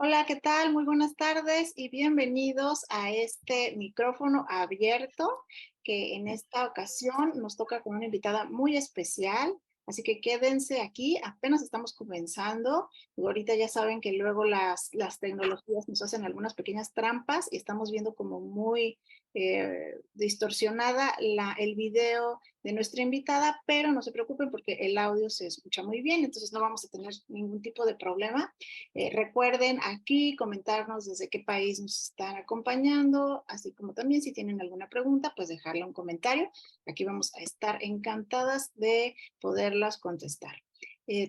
Hola, ¿qué tal? Muy buenas tardes y bienvenidos a este micrófono abierto que en esta ocasión nos toca con una invitada muy especial. Así que quédense aquí, apenas estamos comenzando. Y ahorita ya saben que luego las tecnologías nos hacen algunas pequeñas trampas y estamos viendo como muy distorsionada el video de nuestra invitada, pero no se preocupen porque el audio se escucha muy bien, entonces no vamos a tener ningún tipo de problema. Recuerden aquí comentarnos desde qué país nos están acompañando, así como también si tienen alguna pregunta, pues dejarle un comentario. Aquí vamos a estar encantadas de poderlas contestar.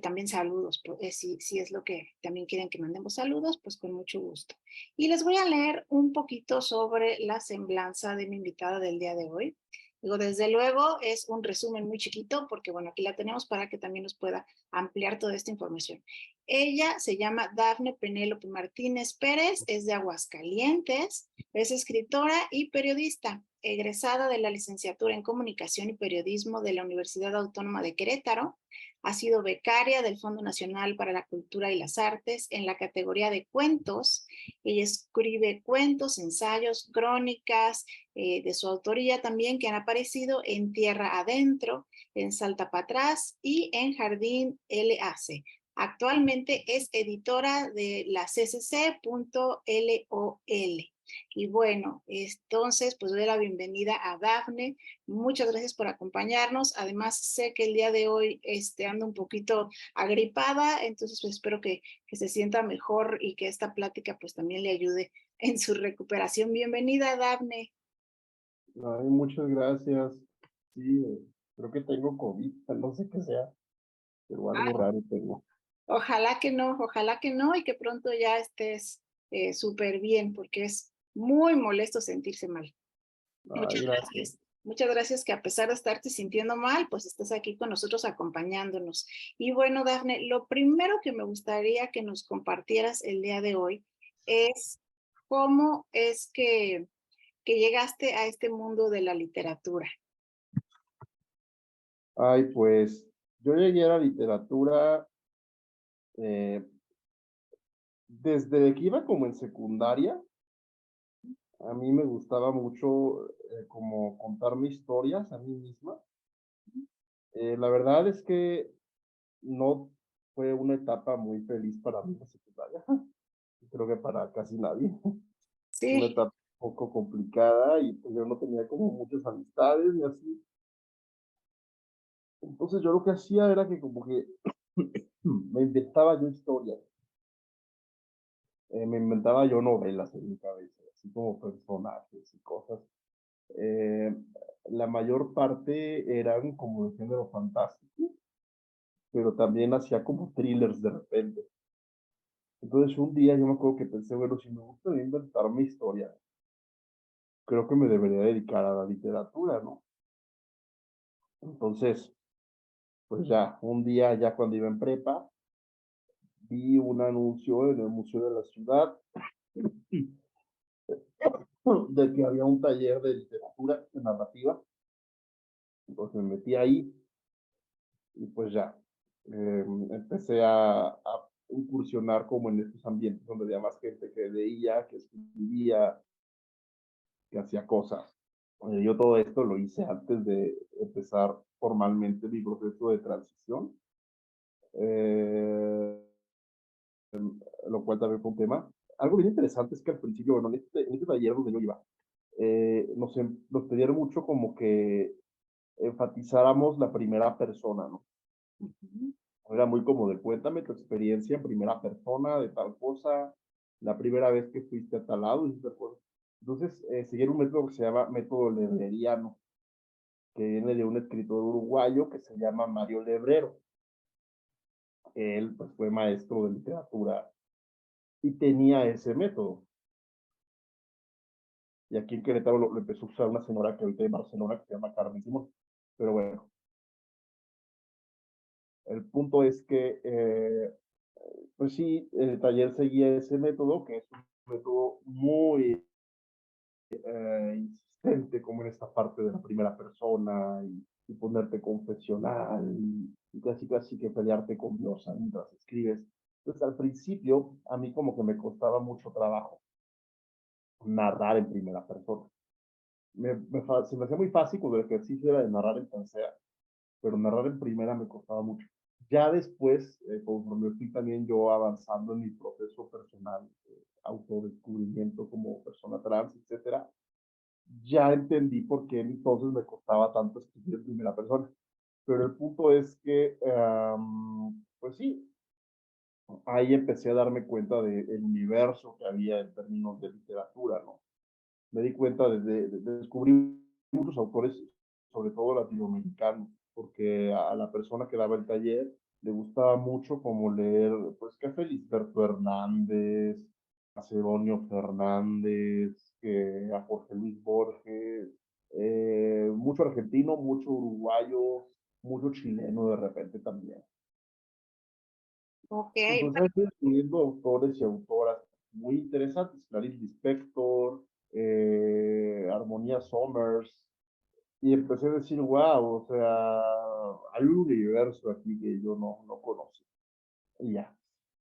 También saludos, si es lo que también quieren que mandemos saludos, pues con mucho gusto. Y les voy a leer un poquito sobre la semblanza de mi invitada del día de hoy. Digo, desde luego es un resumen muy chiquito porque, bueno, aquí la tenemos para que también nos pueda ampliar toda esta información. Ella se llama Dafne Penélope Martínez Pérez, es de Aguascalientes, es escritora y periodista, egresada de la licenciatura en Comunicación y Periodismo de la Universidad Autónoma de Querétaro. Ha sido becaria del Fondo Nacional para la Cultura y las Artes en la categoría de cuentos. Ella escribe cuentos, ensayos, crónicas de su autoría también que han aparecido en Tierra Adentro, en Salta para Atrás y en Jardín LAC. Actualmente es editora de la CCC.LOL. Y bueno, entonces pues doy la bienvenida a Dafne. Muchas gracias por acompañarnos. Además, sé que el día de hoy ando un poquito agripada, entonces pues espero que se sienta mejor y que esta plática pues también le ayude en su recuperación. Bienvenida, Dafne. Ay, muchas gracias. Sí, creo que tengo COVID, no sé qué sea, pero algo raro tengo. Ojalá que no y que pronto ya estés súper bien porque es muy molesto sentirse mal. Ay, Muchas gracias. gracias. Muchas gracias que a pesar de estarte sintiendo mal, pues estás aquí con nosotros acompañándonos. Y bueno, Dafne, lo primero que me gustaría que nos compartieras el día de hoy es cómo es que llegaste a este mundo de la literatura. Ay, pues yo llegué a la literatura eh, desde que iba como en secundaria. A mí me gustaba mucho como contarme historias a mí misma. La verdad es que no fue una etapa muy feliz para mí la secundaria. Creo que para casi nadie. Una Sí, etapa un poco complicada y pues yo no tenía como muchas amistades ni así. Entonces yo lo que hacía era que como que me inventaba yo historias, me inventaba yo novelas en mi cabeza, así como personajes y cosas. Eh, la mayor parte eran como de género fantástico, pero también hacía como thrillers de repente. Entonces un día yo me acuerdo que pensé, bueno, si me gusta inventarme historia, creo que me debería dedicar a la literatura, ¿no? Entonces, pues ya, un día ya cuando iba en prepa, vi un anuncio en el Museo de la Ciudad de que había un taller de literatura, de narrativa. Entonces me metí ahí y pues ya, empecé a incursionar como en estos ambientes donde había más gente que leía, que escribía, que hacía cosas. Yo todo esto lo hice antes de empezar formalmente mi proceso de transición, eh, lo cual también fue un tema. Algo bien interesante es que al principio, bueno, en este taller donde yo iba, nos pedían mucho como que enfatizáramos la primera persona, ¿no? ujú, Era muy como de cuéntame tu experiencia en primera persona de tal cosa, la primera vez que fuiste a tal lado y tal cosa. Entonces, seguir un método que se llama método lebreriano, que viene de un escritor uruguayo que se llama Mario Lebrero. Él pues, fue maestro de literatura y tenía ese método. Y aquí en Querétaro lo empezó a usar una señora que ahorita en Barcelona que se llama Carmen Simón. Pero bueno, el punto es que pues sí, el taller seguía ese método, que es un método muy insistente, como en esta parte de la primera persona y ponerte confesional y casi casi que pelearte con Dios mientras escribes. Entonces, al principio, a mí como que me costaba mucho trabajo narrar en primera persona. Se me hacía muy fácil cuando el ejercicio era de narrar en tercera, pero narrar en primera me costaba mucho. Ya después, conforme fui también yo avanzando en mi proceso personal, autodescubrimiento como persona trans, etcétera, ya entendí por qué entonces me costaba tanto escribir en primera persona. Pero el punto es que, pues sí, ahí empecé a darme cuenta del universo que había en términos de literatura, ¿no? Me di cuenta de descubrir muchos autores, sobre todo latinoamericanos, porque a la persona que daba el taller le gustaba mucho como leer, pues, que a Felisberto Hernández, a Macedonio Fernández, que a Jorge Luis Borges, mucho argentino, mucho uruguayo, mucho chileno de repente también. Ok, Entonces estoy descubriendo autores y autoras muy interesantes, Clarice Lispector, Armonía Somers, y empecé a decir, wow, o sea, hay un universo aquí que yo no conozco. Y ya,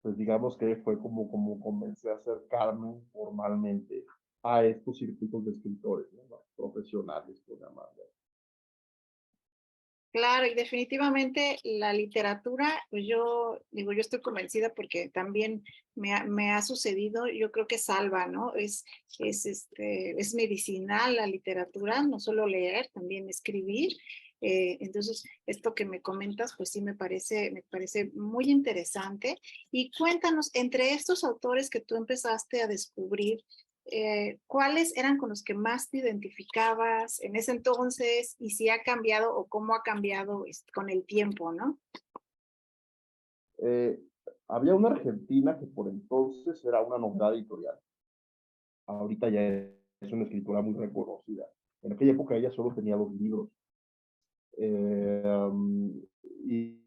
pues digamos que fue como comencé a acercarme formalmente a estos circuitos de escritores, ¿no? Profesionales, por llamarlo. claro, y definitivamente la literatura, pues yo digo, yo estoy convencida porque también me ha sucedido, yo creo que salva, ¿no? Es medicinal la literatura, no solo leer, también escribir. Entonces, esto que me comentas, pues sí me parece muy interesante. Y cuéntanos, entre estos autores que tú empezaste a descubrir, ¿cuáles eran con los que más te identificabas en ese entonces y si ha cambiado o cómo ha cambiado con el tiempo, ¿no? Eh, Había una argentina que por entonces era una nombrada editorial. Ahorita ya es una escritora muy reconocida. En aquella época ella solo tenía 2 libros. Eh, y,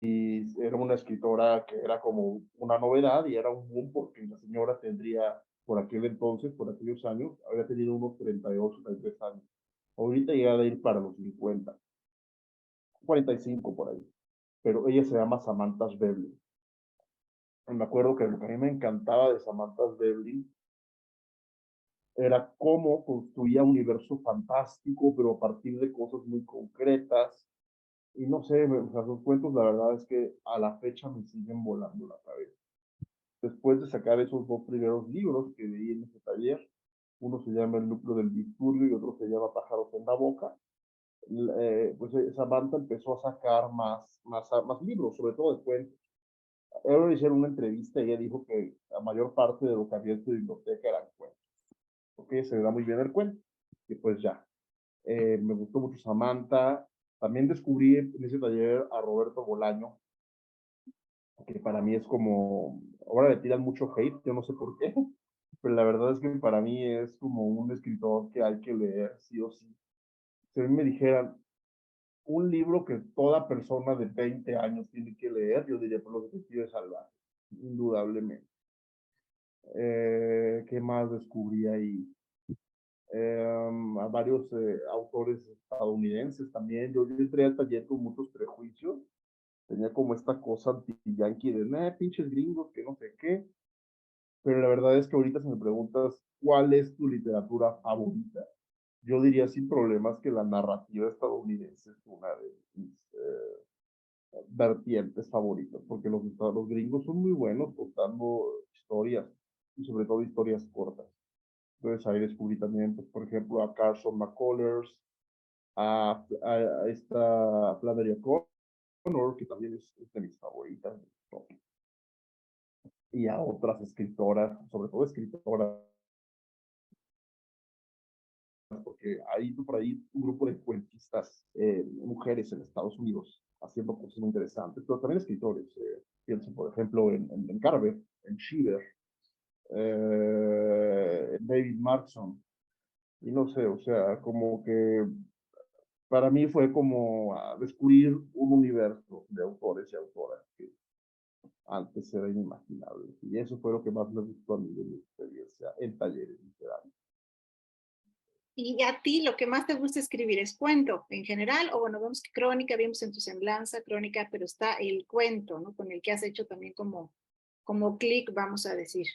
y era una escritora que era como una novedad y era un boom porque la señora tendría, por aquel entonces, por aquellos años, había tenido unos 38, 33 años. Ahorita llega a ir para los 50, 45 por ahí. Pero ella se llama Samantha Schweblin. Me acuerdo que lo que a mí me encantaba de Samantha Schweblin era cómo construía un universo fantástico, pero a partir de cosas muy concretas. Y no sé, o sea, sus cuentos, la verdad es que a la fecha me siguen volando la cabeza. Después de sacar esos 2 primeros libros que leí en ese taller, uno se llama El núcleo del disturbio y otro se llama Pájaros en la boca, pues esa banda empezó a sacar más libros, sobre todo de cuentos. Ahora le hicieron una entrevista y ella dijo que la mayor parte de lo que había en su biblioteca eran cuentos, porque se le da muy bien el cuento. Y pues ya, me gustó mucho Samantha. También descubrí en ese taller a Roberto Bolaño, que para mí es como, ahora le tiran mucho hate, yo no sé por qué, pero la verdad es que para mí es como un escritor que hay que leer sí o sí. Si a mí me dijeran un libro que toda persona de 20 años tiene que leer, yo diría por los detectives salvajes, indudablemente. ¿Qué más descubrí ahí? A varios autores estadounidenses también. Yo entré al taller con muchos prejuicios. Tenía como esta cosa anti-yankee de, pinches gringos, que no sé qué. Pero la verdad es que ahorita si me preguntas cuál es tu literatura favorita, yo diría sin problemas que la narrativa estadounidense es una de mis vertientes favoritas, porque los gringos son muy buenos contando historias, y sobre todo historias cortas. Entonces ahí descubrí también, pues, por ejemplo, a Carson McCullers, a esta Flannery O'Connor, que también es de mis favoritas, ¿no? Y a otras escritoras, sobre todo escritoras, porque hay por ahí un grupo de cuentistas, mujeres en Estados Unidos, haciendo cosas muy interesantes, pero también escritores. Pienso, por ejemplo, en Carver, en Shiver, David Markson, y no sé, o sea, como que para mí fue como descubrir un universo de autores y autoras que antes era inimaginable. Y eso fue lo que más me gustó a mí de mi experiencia en talleres literarios. Y a ti lo que más te gusta escribir es cuento en general, o bueno, vemos que crónica, vimos en tu semblanza crónica, pero está el cuento, ¿no? Con el que has hecho también como como clic, vamos a decir.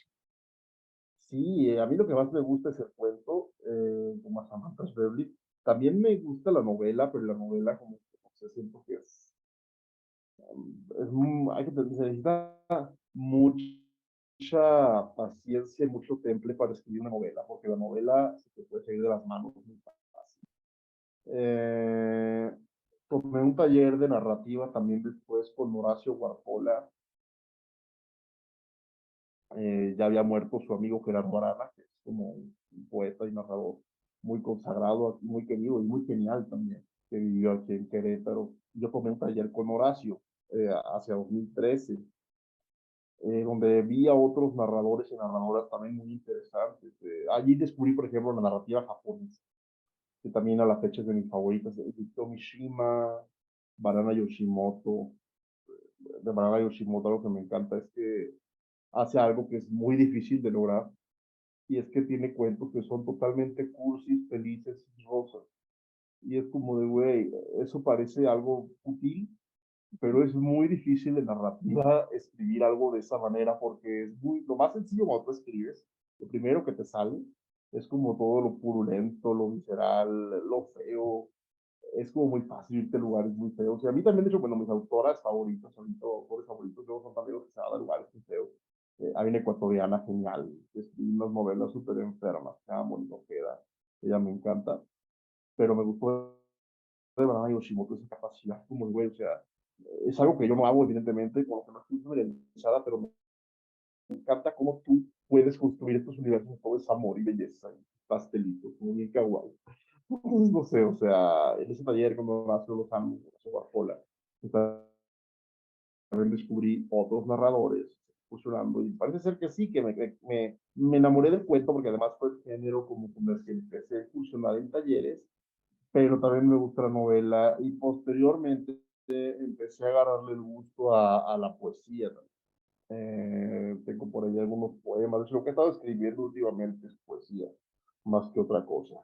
Sí, a mí lo que más me gusta es el cuento, como a Samantha Schweblin. También me gusta la novela, pero la novela como que, no sé, siento que hay que se necesita mucha paciencia y mucho temple para escribir una novela, porque la novela se te puede salir de las manos muy fácil. Eh, Tomé un taller de narrativa también después con Horacio Guarpola. Ya había muerto su amigo Gerardo Arana, que es como un poeta y narrador muy consagrado, muy querido y muy genial también, que vivió aquí en Querétaro. Yo tomé un taller con Horacio hacia 2013, donde vi a otros narradores y narradoras también muy interesantes. Allí descubrí, por ejemplo, la narrativa japonesa, que también a la fecha es de mis favoritas, de Mishima, Barana Yoshimoto. De Barana Yoshimoto, algo que me encanta es que hace algo que es muy difícil de lograr, y es que tiene cuentos que son totalmente cursis, felices y rosas. Y es como de, güey, eso parece algo útil, pero es muy difícil de narrativa escribir algo de esa manera porque es muy, lo más sencillo cuando tú escribes, lo primero que te sale es como todo lo purulento, lo visceral, lo feo. Es como muy fácil irte a lugares muy feos. Y a mí también, de hecho, bueno, mis autoras favoritas, ahorita, autores favoritos, luego son también los que se van a lugares muy feos. Hay una ecuatoriana genial, que escribe unas novelas súper enfermas, se llama Mónica Ojeda. Ella me encanta, pero me gustó de verdad Yoshimoto esa capacidad como el güey, o sea, es algo que yo no hago, evidentemente, con lo que no estoy familiarizada, pero me encanta cómo tú puedes construir estos universos de todo ese amor y belleza y pastelitos, como bien kawaii. Entonces, no sé, o sea, en ese taller cuando nació los años, Guarpola, también descubrí otros narradores fusionando y parece ser que sí, que me enamoré del cuento porque además fue el género como con el que empecé a fusionar en talleres, pero también me gusta la novela y posteriormente empecé a agarrarle el gusto a la poesía. Tengo por ahí algunos poemas. Lo que he estado escribiendo últimamente es poesía, más que otra cosa.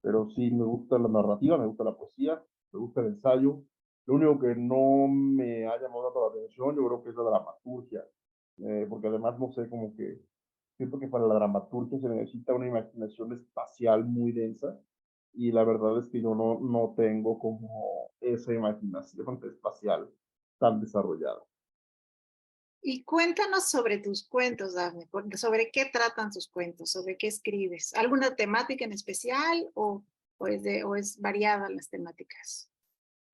Pero sí, me gusta la narrativa, me gusta la poesía, me gusta el ensayo. Lo único que no me ha llamado tanto la atención, yo creo que es la dramaturgia, porque además, no sé, como que siento que para la dramaturgia se necesita una imaginación espacial muy densa y la verdad es que yo no tengo como esa imaginación espacial tan desarrollada. Y cuéntanos sobre tus cuentos, Dafne, sobre qué tratan tus cuentos, sobre qué escribes. ¿Alguna temática en especial o es variada las temáticas?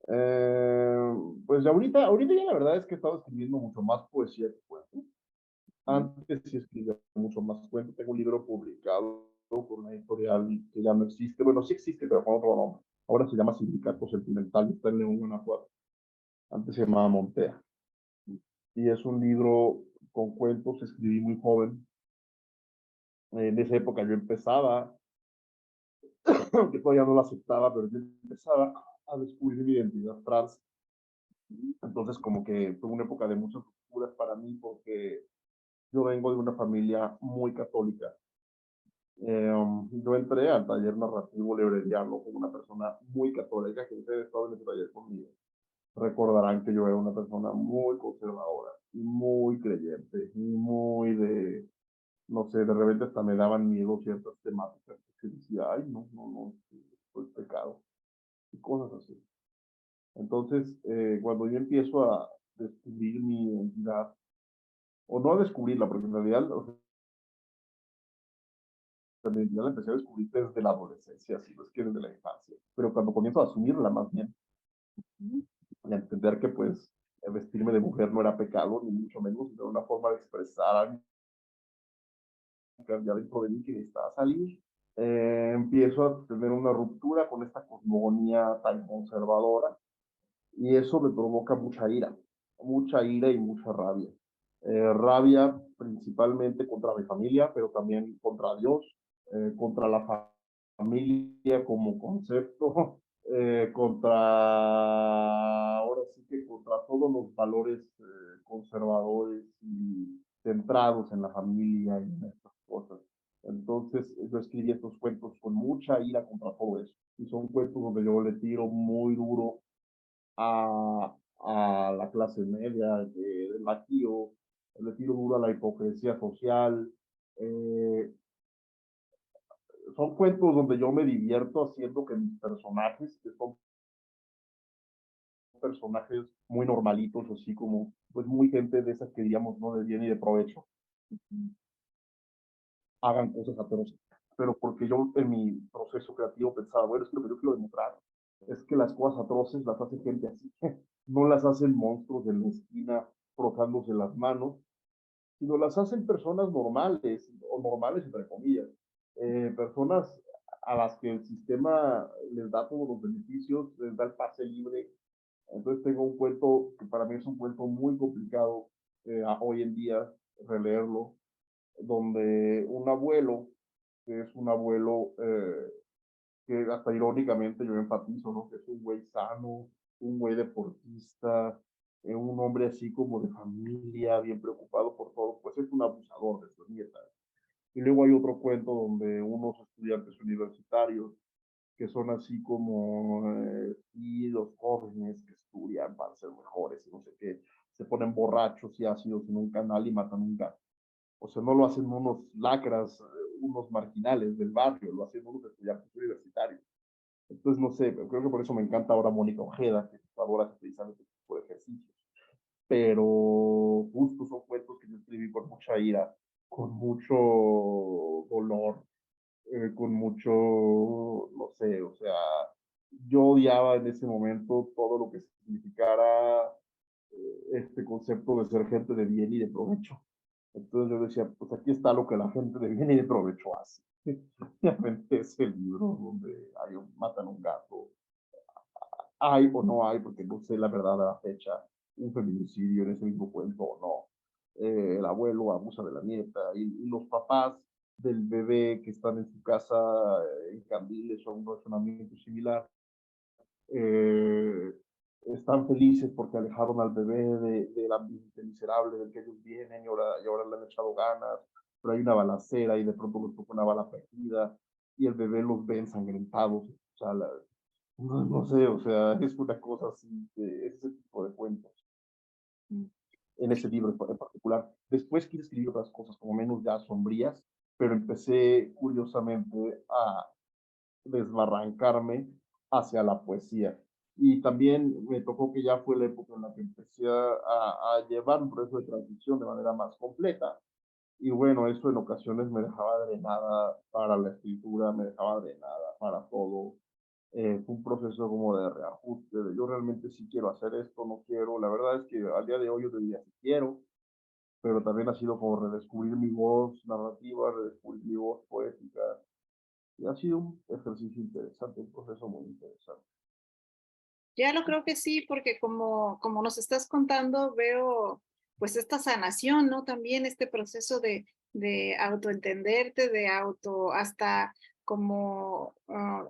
Eh, pues ahorita ya la verdad es que he estado escribiendo mucho más poesía que cuento. Antes sí escribía mucho más cuento. Tengo un libro publicado por una editorial que ya no existe. Bueno, sí existe, pero con otro nombre. Ahora se llama Sindicato Sentimental y está en León, Guanajuato. Antes se llamaba Montea. Y es un libro con cuentos que escribí muy joven. En esa época yo empezaba, que todavía no lo aceptaba, pero yo empezaba a descubrir mi identidad trans. Entonces, como que fue una época de muchas rupturas para mí porque yo vengo de una familia muy católica. Yo entré al taller narrativo libreriano con una persona muy católica que ustedes estado en el taller conmigo. Recordarán que yo era una persona muy conservadora, muy creyente, y muy de, no sé, de repente hasta me daban miedo ciertas temáticas que decía, ay, no, esto es pecado, y cosas así. Entonces, cuando yo empiezo a descubrir mi identidad, o no a descubrirla, porque en realidad, o sea, mi identidad la empecé a descubrir desde la adolescencia, así no es que desde la infancia, pero cuando comienzo a asumirla más bien, y a entender que pues vestirme de mujer no era pecado, ni mucho menos, era una forma de expresar algo que había dentro de mí que necesitaba salir, empiezo a tener una ruptura con esta cosmogonía tan conservadora, y eso me provoca mucha ira y mucha rabia. Rabia principalmente contra mi familia, pero también contra Dios, contra la familia como concepto, ahora sí que contra todos los valores conservadores y centrados en la familia y en estas cosas. Entonces yo escribí estos cuentos con mucha ira contra todo eso. Y son cuentos donde yo le tiro muy duro a la clase media, del bajío, le tiro duro a la hipocresía social. eh, Son cuentos donde yo me divierto haciendo que mis personajes, que son personajes muy normalitos, así como, pues muy gente de esas que diríamos no de bien y de provecho, hagan cosas atroces. Pero porque yo en mi proceso creativo pensaba, bueno, es que lo que yo quiero demostrar es que las cosas atroces las hace gente así, no las hacen monstruos en la esquina frotándose las manos, sino las hacen personas normales, o normales entre comillas, personas a las que el sistema les da todos los beneficios, les da el pase libre. Entonces tengo un cuento que para mí es un cuento muy complicado hoy en día releerlo, donde un abuelo, que es un abuelo que hasta irónicamente yo empatizo, ¿no? Que es un güey sano, un güey deportista, un hombre así como de familia, bien preocupado por todo, pues es un abusador de su nieta. Y luego hay otro cuento donde unos estudiantes universitarios, que son así como, y los jóvenes que estudian para ser mejores y no sé qué, se ponen borrachos y ácidos en un canal y matan un gato. O sea, no lo hacen unos lacras, unos marginales del barrio, lo hacen unos estudiantes universitarios. Entonces, no sé, creo que por eso me encanta ahora Mónica Ojeda, que adora precisamente este tipo de ejercicios. Pero justo son cuentos que yo escribí con mucha ira, con mucho dolor, con mucho, no sé, o sea, yo odiaba en ese momento todo lo que significara este concepto de ser gente de bien y de provecho. Entonces yo decía, pues aquí está lo que la gente de bien y de provecho hace. Y aventé ese libro donde matan un gato. Hay o no hay, porque no sé la verdad a la fecha, un feminicidio en ese mismo cuento o no. El abuelo abusa de la nieta y los papás del bebé que están en su casa en Candiles o un razonamiento similar, eh, están felices porque alejaron al bebé del ambiente miserable del que ellos vienen y ahora le han echado ganas, pero hay una balacera y de pronto les toca una bala perdida y el bebé los ve ensangrentados. O sea, no sé, o sea, es una cosa así, ese tipo de cuentos Mm. en ese libro en particular. Después quise escribir otras cosas como menos ya sombrías, pero empecé curiosamente a desbarrancarme hacia la poesía. Y también me tocó que ya fue la época en la que empecé a llevar un proceso de transición de manera más completa. Y bueno, eso en ocasiones me dejaba drenada para la escritura, me dejaba drenada para todo. Fue un proceso como de reajuste, de yo realmente sí quiero hacer esto, no quiero. La verdad es que al día de hoy yo te diría sí quiero, pero también ha sido como redescubrir mi voz narrativa, redescubrir mi voz poética, y ha sido un ejercicio interesante, un proceso muy interesante. Ya lo creo que sí, porque como nos estás contando, veo pues esta sanación, ¿no? También este proceso de autoentenderte, de auto, hasta como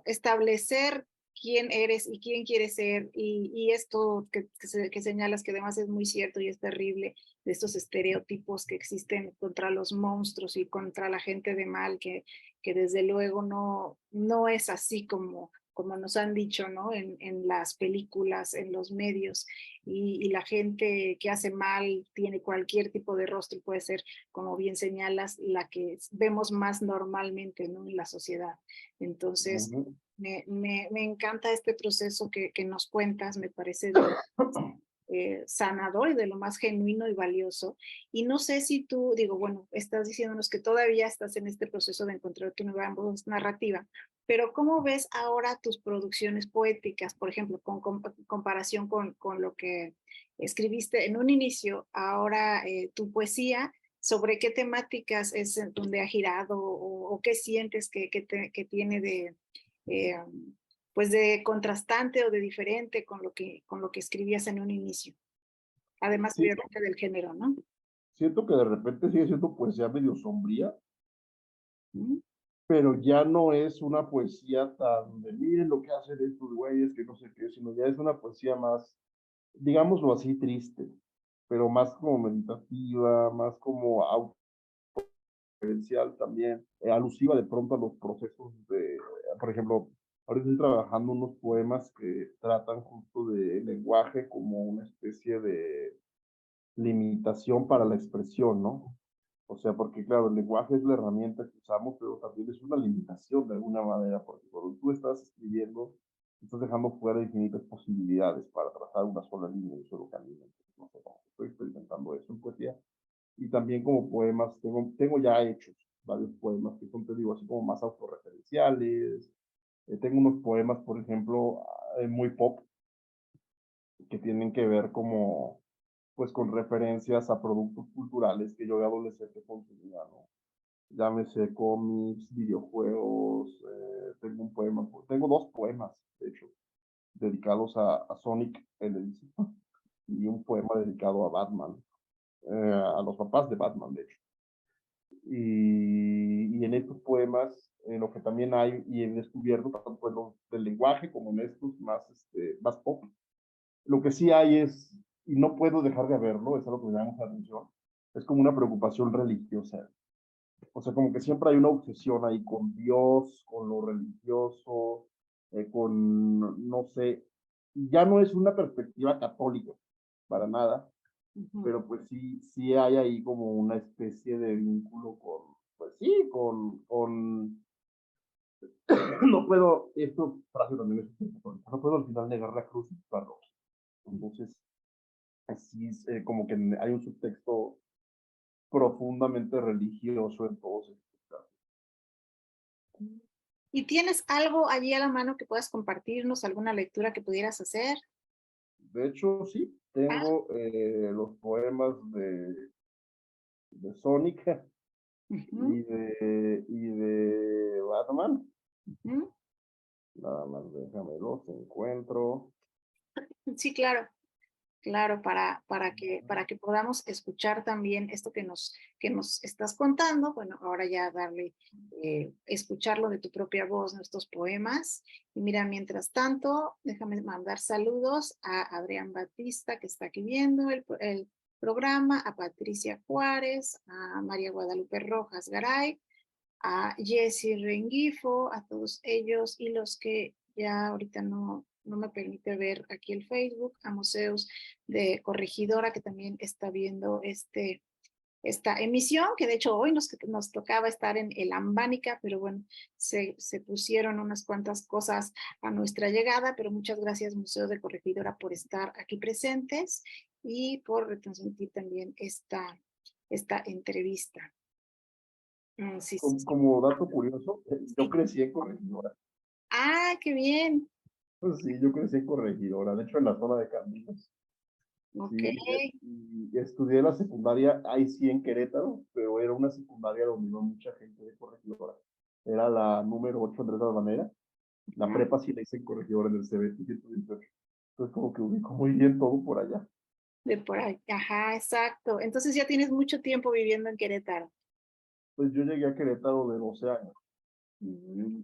establecer quién eres y quién quieres ser. Y esto que señalas que además es muy cierto y es terrible, de estos estereotipos que existen contra los monstruos y contra la gente de mal, que desde luego no es así como nos han dicho, ¿no? En las películas, en los medios, y la gente que hace mal tiene cualquier tipo de rostro y puede ser, como bien señalas, la que vemos más normalmente, ¿no? En la sociedad. Entonces, Ujú. me encanta este proceso que nos cuentas, me parece de lo sanador y de lo más genuino y valioso. Y no sé si tú, digo, bueno, estás diciéndonos que todavía estás en este proceso de encontrar tu nueva voz narrativa, pero ¿cómo ves ahora tus producciones poéticas, por ejemplo, con comparación con lo que escribiste en un inicio, ahora tu poesía? ¿Sobre qué temáticas es en donde ha girado o qué sientes que tiene de, eh, pues de contrastante o de diferente con lo que escribías en un inicio? Además, Siento, obviamente, del género, ¿no? siento que de repente sigue siendo poesía medio sombría, Mm. pero ya no es una poesía tan de miren lo que hacen estos güeyes, que no sé qué, sino ya es una poesía más, digámoslo así, triste, pero más como meditativa, más como autoreferencial también, alusiva de pronto a los procesos de, por ejemplo, ahora estoy trabajando unos poemas que tratan justo de lenguaje como una especie limitación para la expresión, ¿no? O sea, porque claro, el lenguaje es la herramienta que usamos, pero también es una limitación de alguna manera, porque cuando tú estás escribiendo, estás dejando fuera infinitas posibilidades para trazar una sola línea, un solo camino. No sé, cómo estoy experimentando eso en poesía. Y también como poemas, tengo ya hechos varios poemas que son, te digo, así como más autorreferenciales. Tengo unos poemas, por ejemplo, muy pop, que tienen que ver como, pues con referencias a productos culturales que yo de adolescente consumía, ¿no? Llámese cómics, videojuegos, tengo un poema, tengo dos poemas, de hecho, dedicados a Sonic, el editor, y un poema dedicado a Batman, a los papás de Batman, de hecho. Y en estos poemas, lo que también hay, y he descubierto, tanto en los del lenguaje como en estos más, más pop, lo que sí hay es, y no puedo dejar de verlo, es algo que me llama la atención, es como una preocupación religiosa. O sea, como que siempre hay una obsesión ahí con Dios, con lo religioso, con, no sé, ya no es una perspectiva católica, para nada, Ujú. pero pues sí, sí hay ahí como una especie de vínculo con, pues sí, no puedo, esto frase también es, no puedo al final negar la cruz y parroquia. Entonces, así es como que hay un subtexto profundamente religioso en todos estos casos. ¿Y tienes algo allí a la mano que puedas compartirnos, alguna lectura que pudieras hacer? De hecho, sí, Ah, tengo los poemas de Sonic ujú, y de Batman. ujú. Nada más déjame los encuentro. Sí, claro. Claro, para que podamos escuchar también esto que nos estás contando, bueno, ahora ya darle, escucharlo de tu propia voz, nuestros poemas. Y mira, mientras tanto, déjame mandar saludos a Adrián Batista, que está aquí viendo el programa, a Patricia Juárez, a María Guadalupe Rojas Garay, a Jessy Rengifo, a todos ellos y los que ya ahorita no me permite ver aquí el Facebook, a Museos de Corregidora que también está viendo esta emisión, que de hecho hoy nos tocaba estar en el Ambánica, pero bueno, se pusieron unas cuantas cosas a nuestra llegada, pero muchas gracias Museo de Corregidora por estar aquí presentes y por retransmitir también esta entrevista. Sí, sí, sí. Como dato curioso, yo Sí. crecí en Corregidora. Ah, qué bien. Pues sí, yo crecí en Corregidora, de hecho en la zona de Caminos. Ok. Sí, y estudié la secundaria, ahí sí en Querétaro, pero era una secundaria donde iba mucha gente de Corregidora. Era la número 8 Andrés Valvanera. La Ujú. prepa sí la hice en Corregidora en el CB 118. Entonces como que ubico muy bien todo por allá. De por ahí. Ajá, exacto. Entonces ya tienes mucho tiempo viviendo en Querétaro. Pues yo llegué a Querétaro de 12 años, Ujú.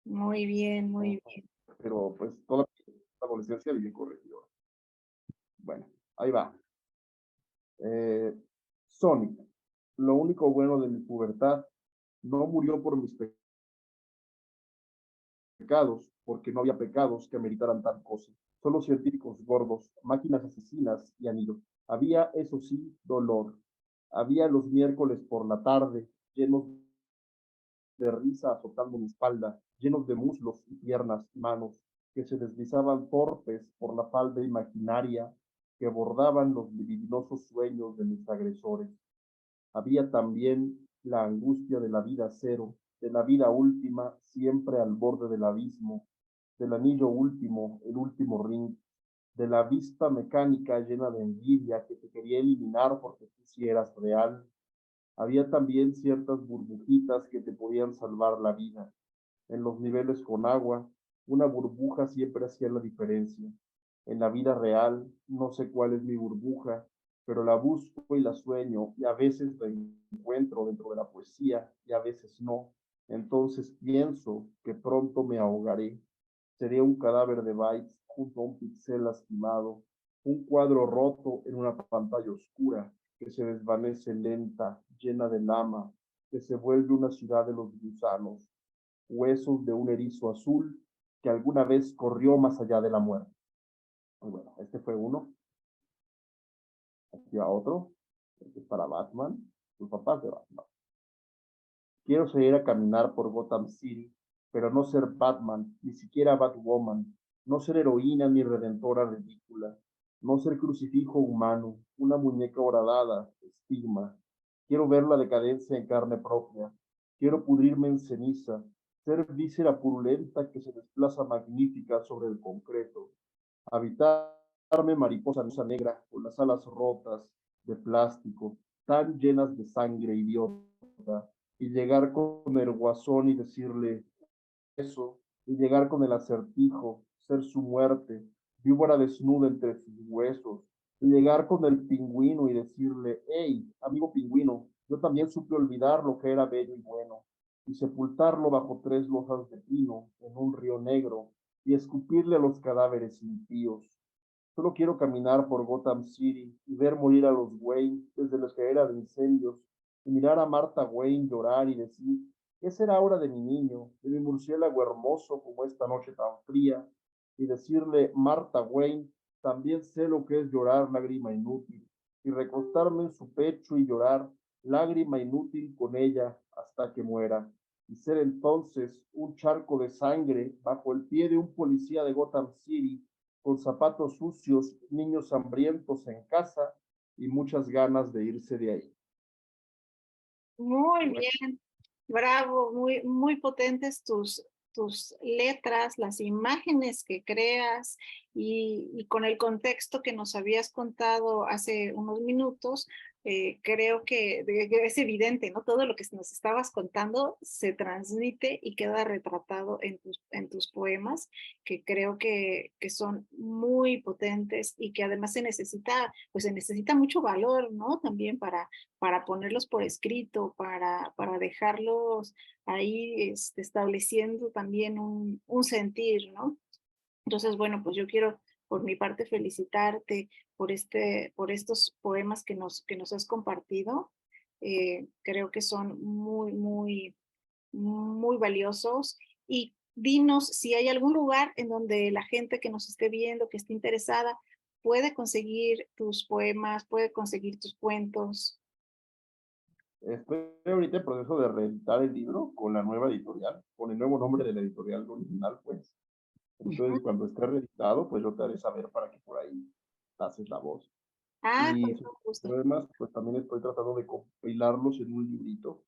Muy bien, ¿no? muy bien. Pero pues toda la adolescencia viví en Corregidora. Bueno, ahí va. Eh, Sonic, lo único bueno de mi pubertad, no murió por mis pecados, porque no había pecados que ameritaran tal cosa. Solo científicos gordos, máquinas asesinas y anillos. Había, eso sí, dolor. Había los miércoles por la tarde, llenos de risa azotando mi espalda, llenos de muslos y piernas y manos, que se deslizaban torpes por la falda imaginaria que bordaban los libidinosos sueños de mis agresores. Había también la angustia de la vida cero, de la vida última, siempre al borde del abismo, del anillo último, el último ring, de la vista mecánica llena de envidia que te quería eliminar porque tú sí eras real. Había también ciertas burbujitas que te podían salvar la vida. En los niveles con agua, una burbuja siempre hacía la diferencia. En la vida real, no sé cuál es mi burbuja, pero la busco y la sueño y a veces la encuentro dentro de la poesía y a veces no. Entonces pienso que pronto me ahogaré. Sería un cadáver de bytes junto a un pixel lastimado, un cuadro roto en una pantalla oscura que se desvanece lenta, llena de lama, que se vuelve una ciudad de los gusanos, huesos de un erizo azul que alguna vez corrió más allá de la muerte. Bueno, este fue uno. Aquí va otro, este es para Batman, sus papás de Batman. Quiero salir a caminar por Gotham City, pero no ser Batman, ni siquiera Batwoman, no ser heroína ni redentora ridícula, no ser crucifijo humano, una muñeca horadada, estigma. Quiero ver la decadencia en carne propia, quiero pudrirme en ceniza, ser víscera purulenta que se desplaza magnífica sobre el concreto, habitarme mariposa negra con las alas rotas de plástico, tan llenas de sangre idiota, y llegar con el guasón y decirle eso, y llegar con el acertijo, ser su muerte, víbora desnuda entre sus huesos, y llegar con el pingüino y decirle, hey, amigo pingüino, yo también supe olvidar lo que era bello y bueno, y sepultarlo bajo 3 losas de pino en un río negro, y escupirle a los cadáveres impíos. Solo quiero caminar por Gotham City y ver morir a los Wayne desde la escalera de incendios y mirar a Martha Wayne llorar y decir, ¿qué será ahora de mi niño, de mi murciélago hermoso como esta noche tan fría? Y decirle, Martha Wayne, también sé lo que es llorar lágrima inútil y recostarme en su pecho y llorar lágrima inútil con ella hasta que muera y ser entonces un charco de sangre bajo el pie de un policía de Gotham City con zapatos sucios, niños hambrientos en casa y muchas ganas de irse de ahí. Muy Bueno, bien, bravo, muy, muy potentes tus letras, las imágenes que creas y con el contexto que nos habías contado hace unos minutos, creo que es evidente, ¿no? Todo lo que nos estabas contando se transmite y queda retratado en tus poemas, que creo que son muy potentes y que además pues se necesita mucho valor, ¿no? También para ponerlos por escrito, para dejarlos ahí estableciendo también un sentir, ¿no? Entonces, bueno, pues yo quiero por mi parte felicitarte por estos poemas que nos has compartido. Creo que son muy, muy, muy valiosos. Y dinos si hay algún lugar en donde la gente que nos esté viendo, que esté interesada, puede conseguir tus poemas, puede conseguir tus cuentos. estoy ahorita en proceso de reeditar el libro con la nueva editorial, con el nuevo nombre de la editorial original, pues. Entonces, Ujú. cuando esté reeditado, pues yo te haré saber para que por ahí pases la voz. Ah, con Y todo gusto. además, pues también estoy tratando de compilarlos en un librito.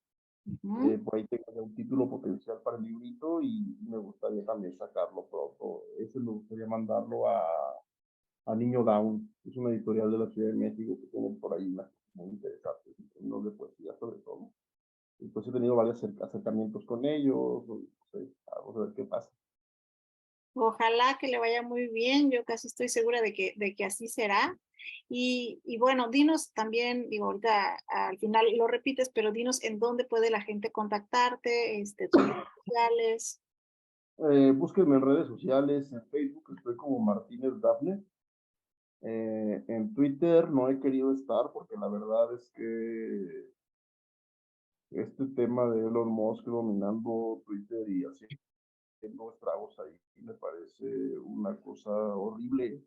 Ujú. Por ahí tengo ya un título potencial para el librito y me gustaría también sacarlo pronto. Ese me gustaría mandarlo a Niño Down, es una editorial de la Ciudad de México que tienen por ahí unas muy interesantes, no de poesía sobre todo. Y pues he tenido varios acercamientos con ellos, no sé, vamos a ver qué pasa. Ojalá que le vaya muy bien, yo casi estoy segura de que así será. Y bueno, dinos también, digo, ahorita al final lo repites, pero dinos en dónde puede la gente contactarte, tus redes sociales. Búsquenme en redes sociales, en Facebook estoy como Martínez Dafne. En Twitter no he querido estar porque la verdad es que este tema de Elon Musk dominando Twitter y haciendo estragos ahí me parece una cosa horrible.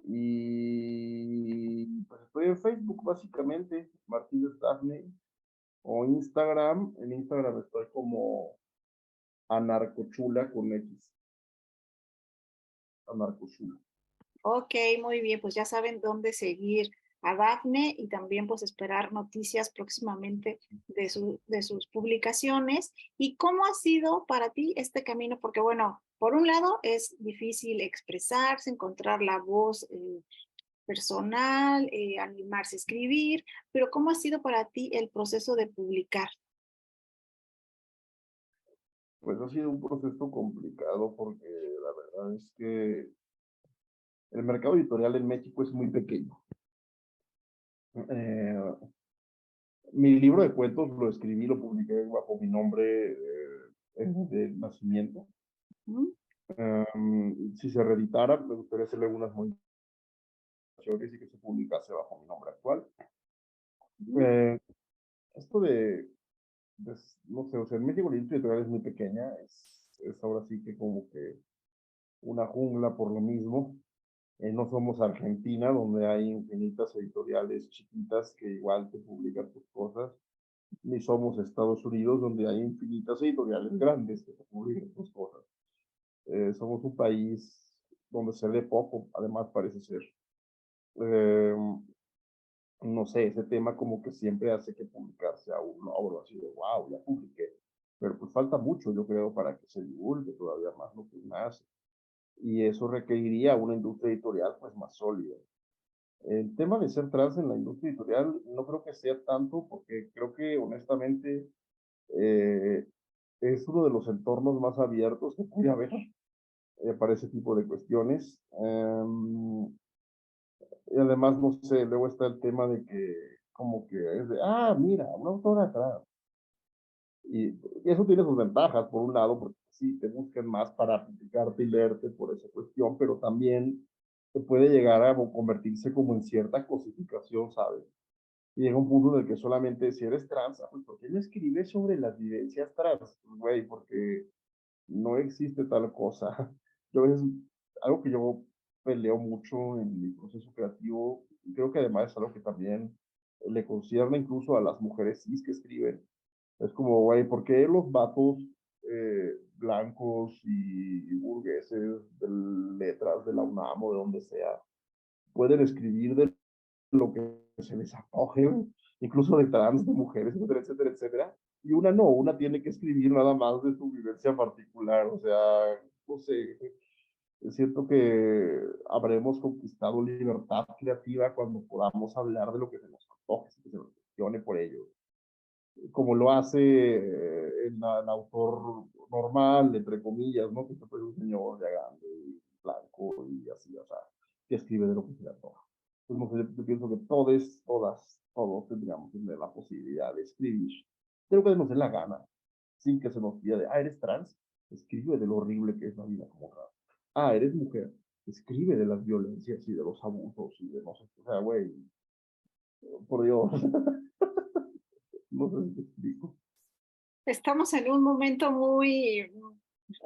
Y pues estoy en Facebook básicamente, Martínez Dafne, o Instagram. En Instagram estoy como Anarcochula con X. Anarcochula. Ok, muy bien, pues ya saben dónde seguir a Dafne y también pues esperar noticias próximamente de sus publicaciones. ¿Y cómo ha sido para ti este camino? Porque bueno, por un lado es difícil expresarse, encontrar la voz personal, animarse a escribir, pero ¿cómo ha sido para ti el proceso de publicar? Pues ha sido un proceso complicado porque la verdad es que el mercado editorial en México es muy pequeño. Eh, Mi libro de cuentos lo escribí, lo publiqué bajo mi nombre de nacimiento. ¿Mm? Si se reeditara, me gustaría hacerle algunas modificaciones y que se publicase bajo mi nombre actual. ¿Mm? Eh, Esto de, no sé, o sea, en México la industria editorial es muy pequeña, es ahora sí que como que una jungla por lo mismo. No somos Argentina, donde hay infinitas editoriales chiquitas que igual te publican tus cosas, ni somos Estados Unidos, donde hay infinitas editoriales grandes que te publican tus cosas. Somos un país donde se lee poco, además parece ser. Eh, no sé, ese tema como que siempre hace que publicarse a un logro así de, wow, ya publiqué. Pero pues falta mucho, yo creo, para que se divulgue todavía más lo que nace. Y eso requeriría una industria editorial pues más sólida. El tema de ser trans en la industria editorial no creo que sea tanto, porque creo que honestamente eh, es uno de los entornos más abiertos que puede haber para ese tipo de cuestiones. Y además, no sé, luego está el tema de que como que es de, ah, mira, una autora trans. Y eso tiene sus ventajas, por un lado, porque sí, te buscan más para criticarte y leerte por esa cuestión, pero también te puede llegar a convertirse como en cierta cosificación, ¿sabes? Y llega un punto en el que solamente si eres trans, ah, pues ¿por qué no escribes sobre las vivencias trans? Pues, güey, porque no existe tal cosa. Yo a veces, algo que yo peleo mucho en mi proceso creativo, y creo que además es algo que también le concierne incluso a las mujeres cis que escriben, es como, güey, ¿por qué los vatos blancos y burgueses de letras de la UNAM o de donde sea pueden escribir de lo que se les antoje, incluso de trans, de mujeres, etcétera, etcétera, etcétera? Y una no, una tiene que escribir nada más de su vivencia particular, o sea, no sé, siento que habremos conquistado libertad creativa cuando podamos hablar de lo que se nos antoje, que se nos cuestione por ello, como lo hace el autor normal, entre comillas, ¿no? Que siempre es un señor ya grande, blanco y así, o sea, que escribe de lo que se le antoja. Pues no sé, yo pienso que todos, todas, todos tendríamos que tener la posibilidad de escribir de lo que nos dé la gana, sin que se nos pida de, ah, eres trans, escribe de lo horrible que es la vida como trans. Ah, eres mujer, escribe de las violencias y de los abusos y de no sé, o sea, güey, por Dios, no sé si te explico. Estamos en un momento muy,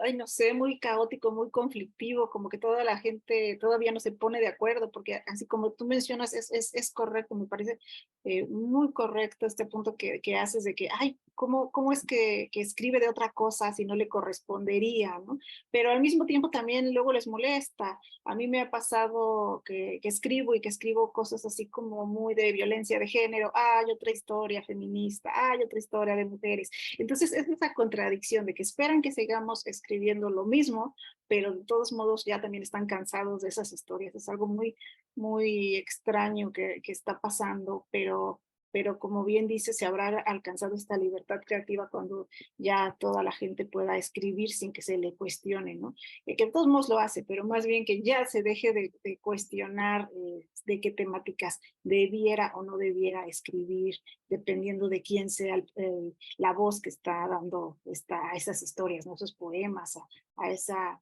ay, no sé, muy caótico, muy conflictivo, como que toda la gente todavía no se pone de acuerdo, porque así como tú mencionas, es correcto, me parece muy correcto este punto que haces de que, ay, ¿cómo es que escribe de otra cosa si no le correspondería, ¿no? Pero al mismo tiempo también luego les molesta. A mí me ha pasado que escribo y que escribo cosas así como muy de violencia de género, hay otra historia feminista, hay otra historia de mujeres. Entonces es esa contradicción de que esperan que sigamos escribiendo lo mismo, pero de todos modos ya también están cansados de esas historias. Es algo muy, muy extraño que está pasando, pero como bien dice, se habrá alcanzado esta libertad creativa cuando ya toda la gente pueda escribir sin que se le cuestione, ¿no? Que de todos modos lo hace, pero más bien que ya se deje de cuestionar de qué temáticas debiera o no debiera escribir, dependiendo de quién sea la voz que está dando a esas historias, ¿no? Esos poemas, a esa,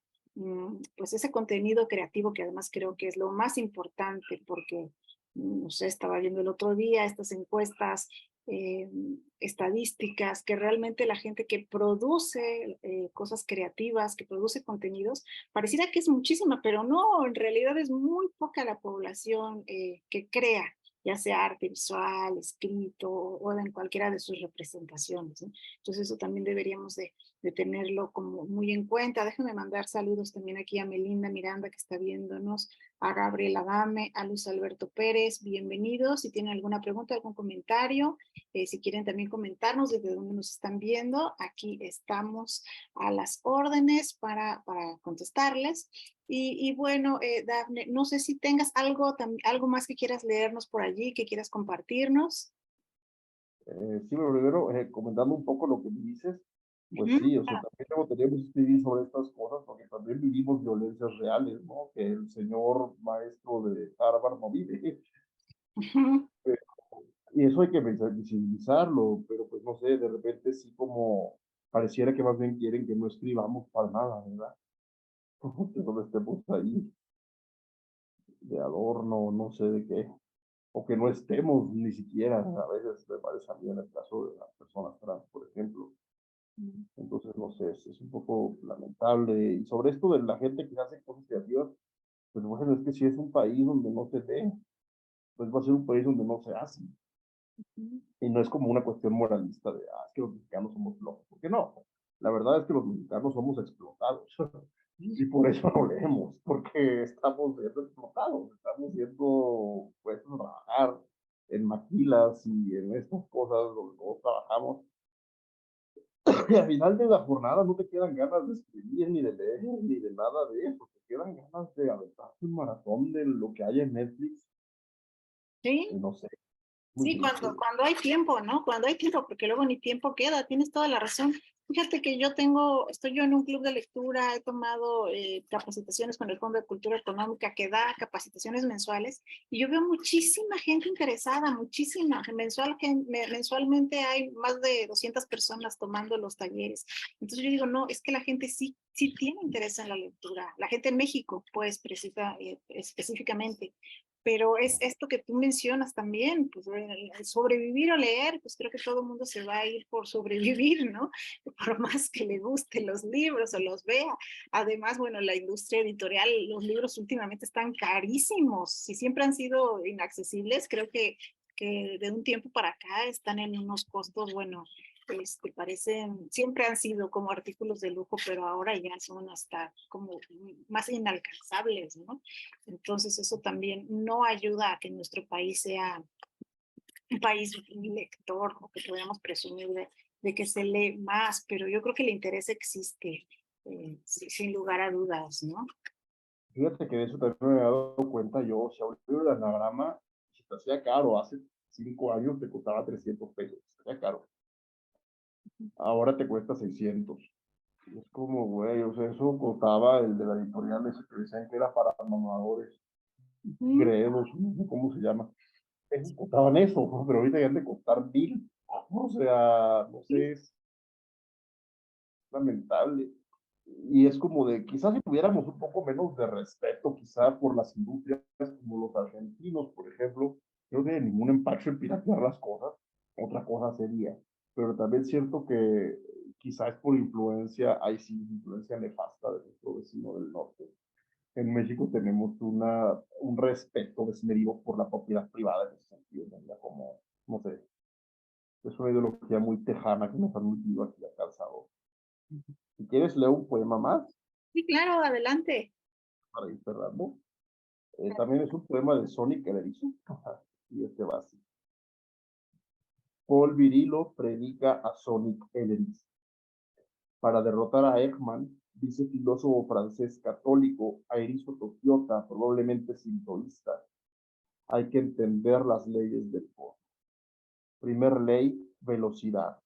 pues ese contenido creativo que además creo que es lo más importante porque, no sé, estaba viendo el otro día estas encuestas eh, estadísticas, que realmente la gente que produce cosas creativas, que produce contenidos, pareciera que es muchísima, pero no, en realidad es muy poca la población que crea, ya sea arte visual, escrito o en cualquiera de sus representaciones, ¿no? Entonces eso también deberíamos de tenerlo como muy en cuenta. Déjame mandar saludos también aquí a Melinda Miranda que está viéndonos, a Gabriela Adame, a Luis Alberto Pérez, bienvenidos. Si tienen alguna pregunta, algún comentario, si quieren también comentarnos desde dónde nos están viendo, aquí estamos a las órdenes para contestarles. Y bueno, Dafne, no sé si tengas algo más que quieras leernos por allí, que quieras compartirnos. Sí, pero primero, comentando un poco lo que dices, pues Ujú. sí, o sea, también luego tenemos que escribir sobre estas cosas porque también vivimos violencias reales, ¿no? Que el señor maestro de Harvard no vive. Ujú. Y eso hay que visibilizarlo, pero pues no sé, de repente sí como pareciera que más bien quieren que no escribamos para nada, ¿verdad? Que solo estemos ahí de adorno, no sé de qué, o que no estemos ni siquiera, a veces me parece a mí en el caso de las personas trans, por ejemplo. Entonces, no sé, es un poco lamentable. Y sobre esto de la gente que hace cosas creativas, Pues bueno, es que si es un país donde no se lee, pues va a ser un país donde no se hace. Ujú. Y no es como una cuestión moralista de, es que los mexicanos somos flojos. ¿Por qué no? La verdad es que los mexicanos somos explotados. Y por eso no leemos, porque estamos siendo explotados, estamos siendo puestos a trabajar en maquilas y en estas cosas donde todos trabajamos. Y al final de la jornada no te quedan ganas de escribir, ni de leer, ni de nada de eso. Te quedan ganas de aventarte un maratón de lo que hay en Netflix. Y Sí, no sé, muy sí, triste. cuando hay tiempo, ¿no? Cuando hay tiempo, porque luego ni tiempo queda, tienes toda la razón. Fíjate que estoy yo en un club de lectura, he tomado capacitaciones con el Fondo de Cultura Económica que da capacitaciones mensuales y yo veo muchísima gente interesada, muchísima. Mensualmente hay más de 200 personas tomando los talleres. Entonces yo digo, no, es que la gente sí, sí tiene interés en la lectura. La gente en México, pues, específicamente. Pero es esto que tú mencionas también, pues el sobrevivir o leer, pues creo que todo el mundo se va a ir por sobrevivir, ¿no? Por más que le gusten los libros o los vea. Además, bueno, la industria editorial, los libros últimamente están carísimos y siempre han sido inaccesibles. Creo que de un tiempo para acá están en unos costos, bueno, parecen, siempre han sido como artículos de lujo, pero ahora ya son hasta como más inalcanzables, ¿no? Entonces eso también no ayuda a que nuestro país sea un país lector o que podamos presumir de que se lee más, pero yo creo que el interés existe, sin lugar a dudas, ¿no? Fíjate que de eso también me he dado cuenta yo. O sea, un libro de anagrama, si te hacía caro, hace 5 años te costaba 300 pesos, te hacía caro. Ahora te cuesta 600. Y es como, güey, o sea, eso costaba el de la editorial ese que decían que era para mamadores, Ujú. gredos, no sé cómo se llama. Esos costaban eso, ¿no? Pero ahorita ya han de costar 1000. O sea, no sé, es lamentable. Y es como de, quizás si tuviéramos un poco menos de respeto, quizás por las industrias como los argentinos, por ejemplo, no tiene ningún empacho en piratear las cosas, otra cosa sería. Pero también es cierto que quizás por influencia, hay sí influencia nefasta de nuestro vecino del norte. En México tenemos un respeto desmedido por la propiedad privada en ese sentido, ¿no? Como, no sé, es una ideología muy tejana que nos han metido aquí a calzado. Si quieres, leo un poema más Sí, claro, adelante. para ir cerrando. También es un poema de Sonic el Erizo. Y este va así. Paul Virilo predica a Sonic el Erizo. Para derrotar a Ekman, dice filósofo francés católico, a Erizo Tokiota, probablemente sintoísta, hay que entender las leyes del cosmos. Primer ley, velocidad.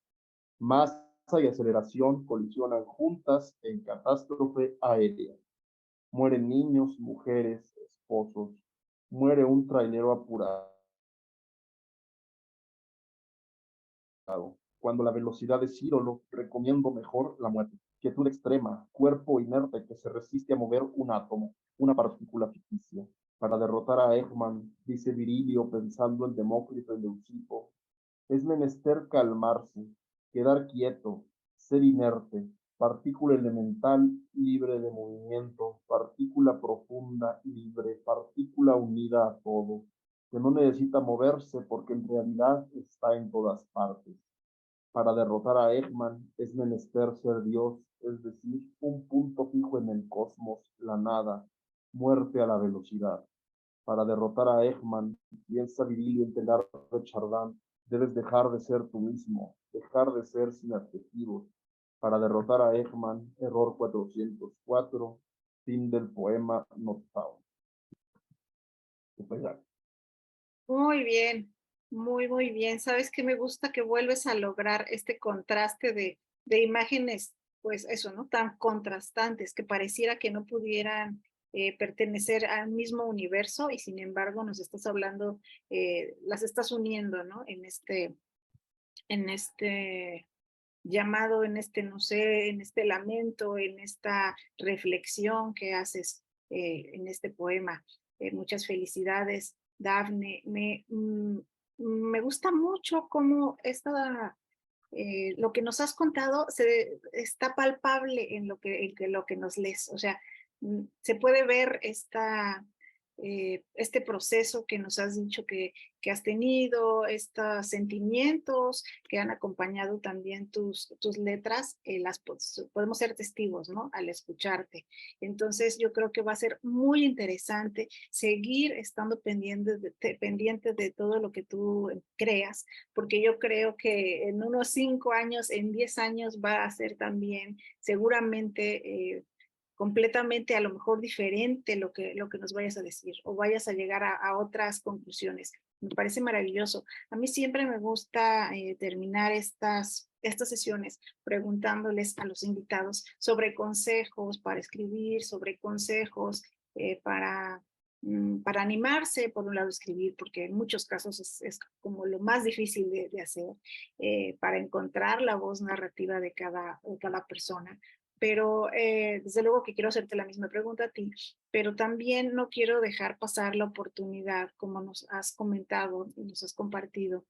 Masa y aceleración colisionan juntas en catástrofe aérea. Mueren niños, mujeres, esposos. Muere un trailero apurado. Cuando la velocidad es ídolo, recomiendo mejor la muerte. Quietud extrema, cuerpo inerte que se resiste a mover un átomo, una partícula ficticia. Para derrotar a Eggman, dice Virilio pensando en Demócrito y Leucipo, es menester calmarse, quedar quieto, ser inerte, partícula elemental libre de movimiento, partícula profunda libre, partícula unida a todo, que no necesita moverse porque en realidad está en todas partes. Para derrotar a Eggman es menester ser Dios, es decir, un punto fijo en el cosmos, la nada, muerte a la velocidad. Para derrotar a Eggman, piensa Virilio en Telar de Chardin, debes dejar de ser tú mismo, dejar de ser sin adjetivos. Para derrotar a Eggman, error 404, fin del poema Not Found. Pues ya. Muy bien, muy bien. ¿Sabes qué me gusta? Que vuelves a lograr este contraste de imágenes, pues eso, ¿no? Tan contrastantes que pareciera que no pudieran pertenecer al mismo universo y sin embargo nos estás hablando, las estás uniendo, ¿no? En este llamado, en este, no sé, en este lamento, en esta reflexión que haces en este poema. Muchas felicidades, Dafne. Me gusta mucho cómo lo que nos has contado está palpable en lo que nos lees. O sea, se puede ver este proceso que nos has dicho que has tenido, estos sentimientos que han acompañado también tus letras, podemos ser testigos, ¿no? Al escucharte. Entonces, yo creo que va a ser muy interesante seguir estando pendiente de todo lo que tú creas, porque yo creo que en unos 5 años, en 10 años va a ser también seguramente completamente a lo mejor diferente lo que nos vayas a decir o vayas a llegar a otras conclusiones. Me parece maravilloso. A mí siempre me gusta terminar estas sesiones preguntándoles a los invitados sobre consejos para escribir, sobre consejos para animarse, por un lado, escribir, porque en muchos casos es como lo más difícil de hacer, para encontrar la voz narrativa de cada persona. Pero desde luego que quiero hacerte la misma pregunta a ti, pero también no quiero dejar pasar la oportunidad, como nos has comentado y nos has compartido,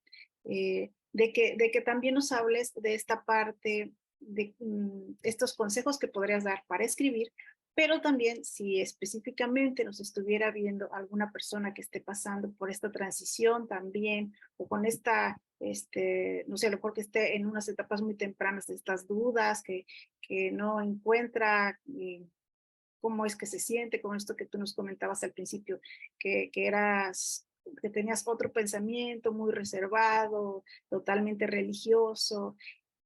de que también nos hables de esta parte, de estos consejos que podrías dar para escribir, pero también si específicamente nos estuviera viendo alguna persona que esté pasando por esta transición también, o con no sé, a lo mejor que esté en unas etapas muy tempranas de estas dudas, que no encuentra cómo es que se siente con esto que tú nos comentabas al principio, que tenías otro pensamiento muy reservado, totalmente religioso.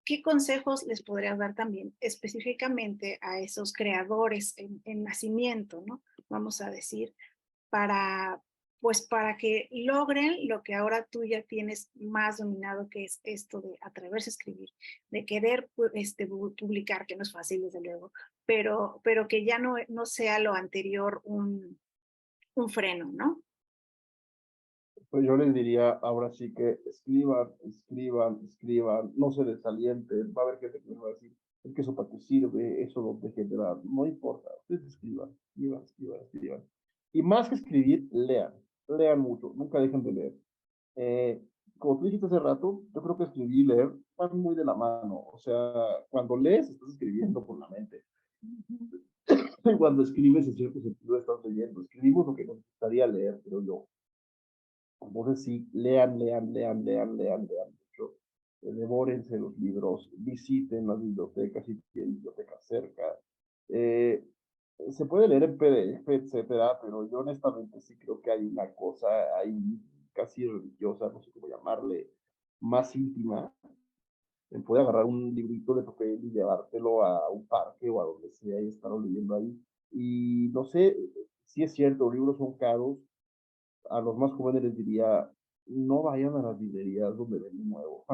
¿Qué consejos les podrías dar también específicamente a esos creadores en nacimiento, ¿no? Vamos a decir, para, pues para que logren lo que ahora tú ya tienes más dominado, que es esto de atreverse a escribir, de querer publicar, que no es fácil desde luego, pero que ya no sea lo anterior un freno, ¿no? Pues yo les diría ahora sí que escriban, escriban, escriban, no se desalienten. Va a haber gente que me va a decir, es que eso para qué sirve, eso no te genera. No importa, ustedes escriban, escriban, escriban, escriban. Y más que escribir, lean, lean mucho, nunca dejen de leer. Eh, Como tú dijiste hace rato, yo creo que escribir y leer van muy de la mano. O sea, cuando lees, estás escribiendo con la mente. Cuando escribes, en cierto sentido, estás leyendo. Escribimos lo que nos gustaría leer, creo yo. Entonces sí, lean, lean, lean, lean, lean, lean mucho. Devórense los libros, visiten las bibliotecas si tienen bibliotecas cerca. Eh, Se puede leer en PDF, etcétera, pero yo honestamente sí creo que hay una cosa ahí casi religiosa, no sé cómo llamarle, más íntima, en poder agarrar un librito de papel y llevártelo a un parque o a donde sea y estarlo leyendo ahí. Y no sé, si es cierto, los libros son caros, a los más jóvenes les diría, no vayan a las librerías donde venden nuevo,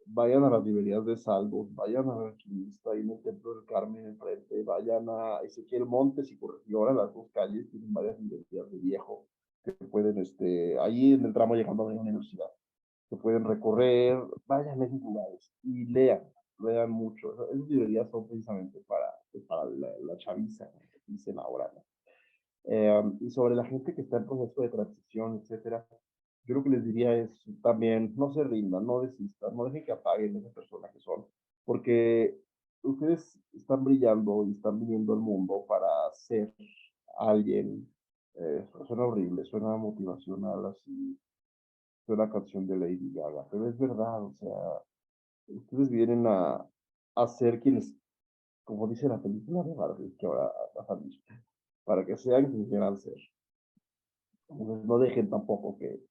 vayan a las librerías de saldos, vayan a la Alquimista, ahí en el Templo del Carmen enfrente, vayan a Ezequiel Montes y Corregidora, las dos calles tienen varias librerías de viejo que pueden, ahí en el tramo llegando a la universidad, que pueden recorrer, vayan a esos lugares y lean, lean mucho. Esas librerías son precisamente para la chaviza, que dicen ahora, ¿no? Y sobre la gente que está en proceso de transición, etcétera, yo lo que les diría es también no se rindan, no desistan, no dejen que apaguen esa persona que son, porque ustedes están brillando y están viniendo al mundo para ser alguien. Suena horrible, suena motivacional, así, suena canción de Lady Gaga, pero es verdad, o sea, ustedes vienen a ser quienes, como dice la película de Barbie, que ahora va a salir, para que sean quienes quieran ser. Entonces, no dejen tampoco que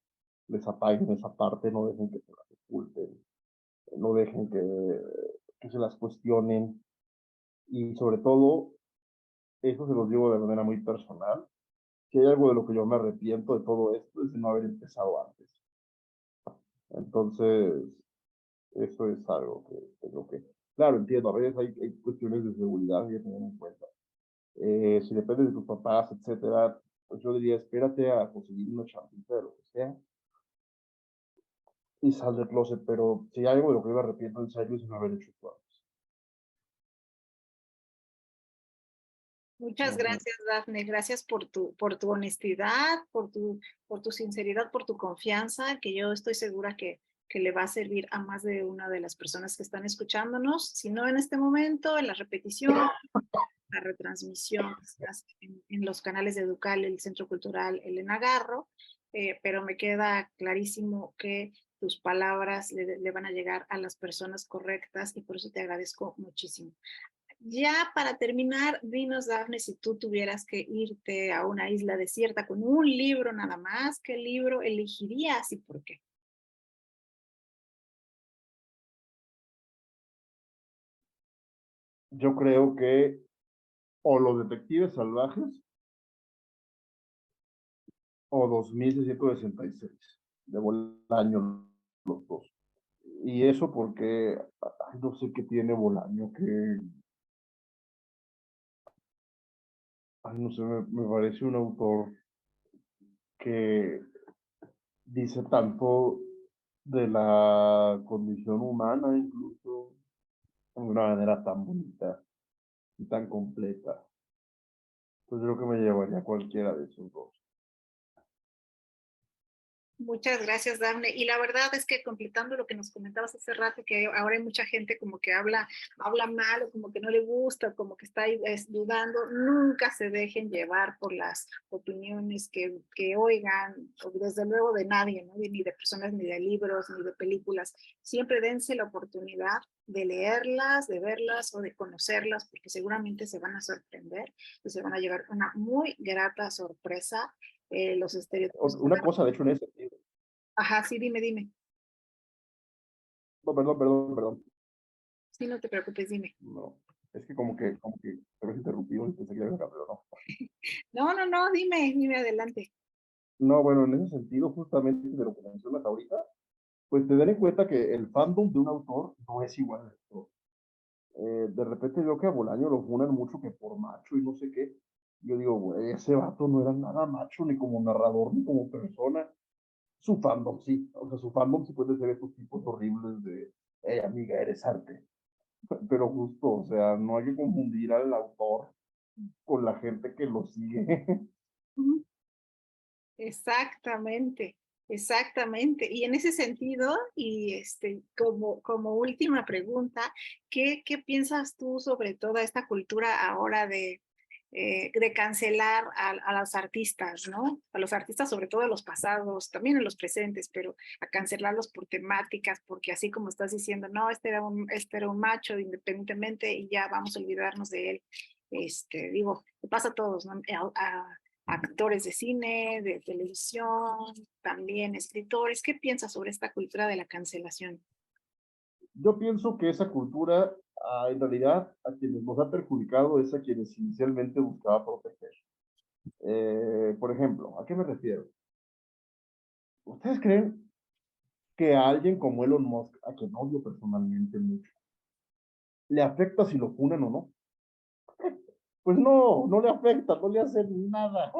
les apaguen esa parte, no dejen que se las oculten, no dejen que se las cuestionen y sobre todo, eso se los digo de manera muy personal, si hay algo de lo que yo me arrepiento de todo esto es de no haber empezado antes. Entonces, eso es algo que tengo que, claro, entiendo, a veces hay cuestiones de seguridad que tener en cuenta. Si depende de tus papás, etcétera, pues yo diría, espérate a conseguir una champita de lo que sea y sal del closet, pero si hay algo de lo que yo me arrepiento en serio es no haber hecho esto antes. Muchas Ujú. gracias, Dafne. Gracias por tu honestidad, por tu sinceridad, por tu confianza, que yo estoy segura que le va a servir a más de una de las personas que están escuchándonos, si no en este momento, en la repetición, la retransmisión que se hace en los canales de Educal, el Centro Cultural Elena Garro, pero me queda clarísimo que tus palabras le van a llegar a las personas correctas y por eso te agradezco muchísimo. Ya para terminar, dinos, Dafne, si tú tuvieras que irte a una isla desierta con un libro nada más, ¿qué libro elegirías y por qué? Yo creo que o Los Detectives Salvajes o 2666, de Bolaño, los dos. Y eso porque no sé qué tiene Bolaño, que no sé, me parece un autor que dice tanto de la condición humana, incluso de una manera tan bonita y tan completa. Entonces creo que me llevaría a cualquiera de esos dos. Muchas gracias, Dafne. Y la verdad es que completando lo que nos comentabas hace rato, que ahora hay mucha gente como que habla mal o como que no le gusta, como que está ahí dudando, nunca se dejen llevar por las opiniones que oigan, o desde luego de nadie, ¿no? Ni de personas, ni de libros, ni de películas. Siempre dense la oportunidad de leerlas, de verlas o de conocerlas, porque seguramente se van a sorprender y se van a llevar una muy grata sorpresa. Los estereotipos. Una cosa, de hecho, en ese sentido. Ajá, sí, dime. No, perdón. Sí, no te preocupes, dime. No, es que como que te ves interrumpido y pensé que era acá, pero no. No, dime adelante. No, bueno, en ese sentido, justamente de lo que mencionas ahorita, pues te en cuenta que el fandom de un autor no es igual al otro. De repente veo que a Bolaño lo funan mucho que por macho y no sé qué. Yo digo, güey, ese vato no era nada macho, ni como narrador, ni como persona. Su fandom, sí. O sea, su fandom sí puede ser estos tipos horribles de, hey, amiga, eres arte. Pero justo, o sea, no hay que confundir al autor con la gente que lo sigue. Ujú. Exactamente, exactamente. Y en ese sentido, y como última pregunta, ¿qué piensas tú sobre toda esta cultura ahora de cancelar a los artistas, ¿no? A los artistas, sobre todo a los pasados, también a los presentes, pero a cancelarlos por temáticas, porque así como estás diciendo, no, este era un macho independientemente y ya vamos a olvidarnos de él. Digo, pasa a todos, ¿no? Actores de cine, de televisión, también escritores. ¿Qué piensas sobre esta cultura de la cancelación? Yo pienso que esa cultura, en realidad, a quienes nos ha perjudicado es a quienes inicialmente buscaba proteger. Por ejemplo, ¿a qué me refiero? ¿Ustedes creen que a alguien como Elon Musk, a quien odio personalmente mucho, le afecta si lo funan o no? Pues no, no le afecta, no le hace nada,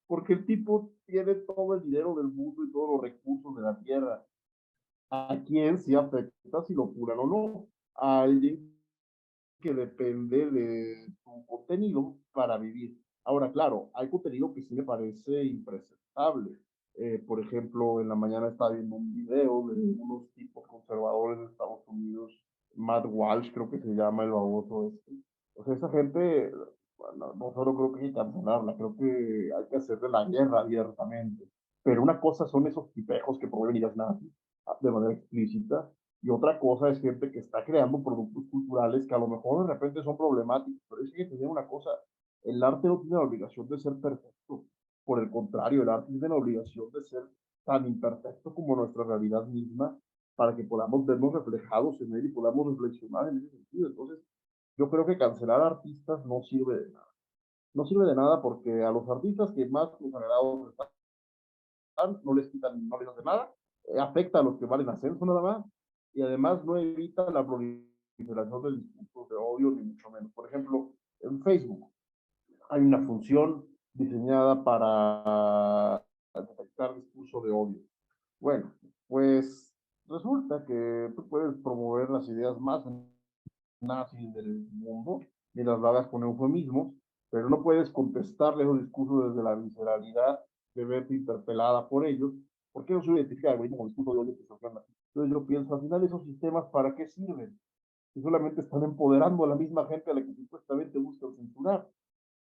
porque el tipo tiene todo el dinero del mundo y todos los recursos de la tierra. ¿A quién sí afecta si lo funan o no? A alguien que depende de su contenido para vivir. Ahora, claro, hay contenido que sí me parece impresentable. Por ejemplo, en la mañana estaba viendo un video de unos tipos conservadores de Estados Unidos, Matt Walsh, creo que se llama el baboso este. O sea, esa gente, bueno, no solo creo que hay que cancelarla, creo que hay que hacerle la guerra abiertamente. Pero una cosa son esos tipejos que promueven ideas nazis de manera explícita, y otra cosa es gente que está creando productos culturales que a lo mejor de repente son problemáticos, pero es que hay que tener una cosa, el arte no tiene la obligación de ser perfecto, por el contrario, el arte tiene la obligación de ser tan imperfecto como nuestra realidad misma, para que podamos vernos reflejados en él y podamos reflexionar en ese sentido. Entonces, yo creo que cancelar artistas no sirve de nada. No sirve de nada porque a los artistas que más consagrados están, no les quitan, no les hace nada, afecta a los que valen ascenso nada más, y además no evita la proliferación de discursos de odio, ni mucho menos. Por ejemplo, en Facebook hay una función diseñada para detectar discurso de odio. Bueno, pues resulta que tú puedes promover las ideas más nazis del mundo, mientras lo hagas con eufemismos, pero no puedes contestarle esos discursos desde la visceralidad de verte interpelada por ellos, porque no se identifica como discurso de odio que se Entonces yo pienso, al final esos sistemas, ¿para qué sirven? que solamente están empoderando a la misma gente a la que supuestamente buscan censurar.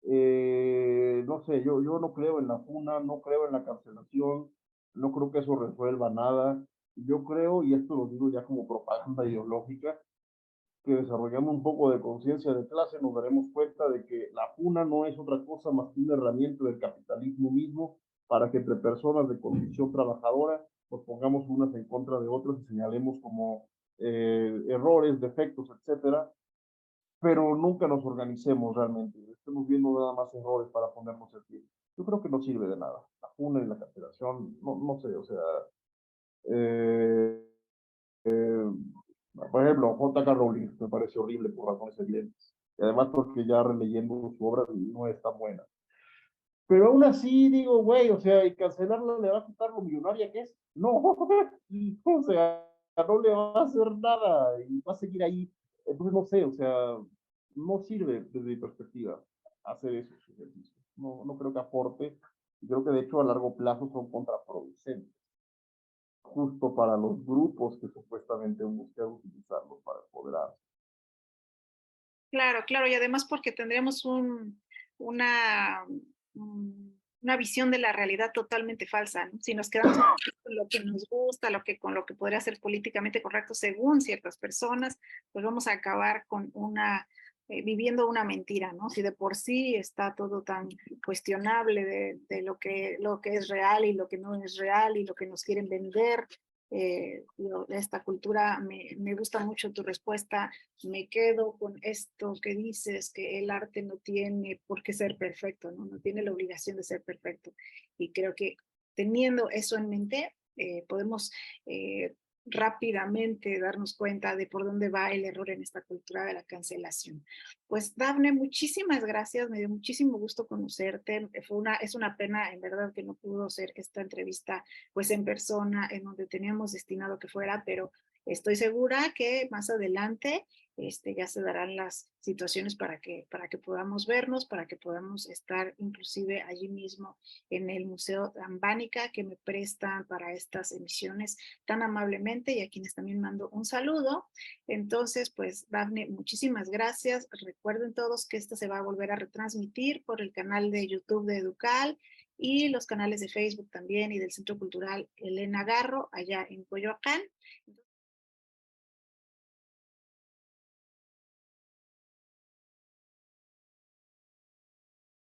No sé, yo no creo en la funa, no creo en la cancelación, no creo que eso resuelva nada. Yo creo, y esto lo digo ya como propaganda ideológica, que desarrollamos un poco de conciencia de clase, nos daremos cuenta de que la funa no es otra cosa más que una herramienta del capitalismo mismo para que entre personas de condición trabajadora nos pongamos unas en contra de otras y señalemos como errores, defectos, etcétera, pero nunca nos organicemos realmente. Estamos viendo nada más errores para ponernos el pie. Yo creo que no sirve de nada. La funa y la cancelación, no sé, o sea, eh, por ejemplo, J.K. Rowling me parece horrible por razones evidentes. Y además porque ya releyendo su obra no es tan buena. Pero aún así digo, güey, o sea, y cancelarla le va a quitar lo millonaria que es. No, o sea, no le va a hacer nada y va a seguir ahí. Entonces, no sé, o sea, no sirve desde mi perspectiva hacer esos ejercicios. No creo que aporte. Creo que de hecho a largo plazo son contraproducentes, justo para los grupos que supuestamente buscan utilizarlos para empoderarse. Claro, claro, y además porque tendríamos una, una visión de la realidad totalmente falsa, ¿no? Si nos quedamos con lo que nos gusta, con lo que podría ser políticamente correcto según ciertas personas, pues vamos a acabar con viviendo una mentira, ¿no? Si de por sí está todo tan cuestionable de lo que es real y lo que no es real y lo que nos quieren vender. Esta cultura, me gusta mucho tu respuesta. Me quedo con esto que dices, que el arte no tiene por qué ser perfecto, ¿no? No tiene la obligación de ser perfecto. Y creo que teniendo eso en mente, podemos rápidamente darnos cuenta de por dónde va el error en esta cultura de la cancelación. Pues Dafne, muchísimas gracias, me dio muchísimo gusto conocerte. Es una pena en verdad que no pudo ser esta entrevista pues en persona, en donde teníamos destinado que fuera, pero estoy segura que más adelante ya se darán las situaciones para que podamos vernos, para que podamos estar inclusive allí mismo en el Museo Ambánica que me prestan para estas emisiones tan amablemente y a quienes también mando un saludo. Entonces, pues Dafne, muchísimas gracias. Recuerden todos que esta se va a volver a retransmitir por el canal de YouTube de Educal y los canales de Facebook también y del Centro Cultural Elena Garro allá en Coyoacán.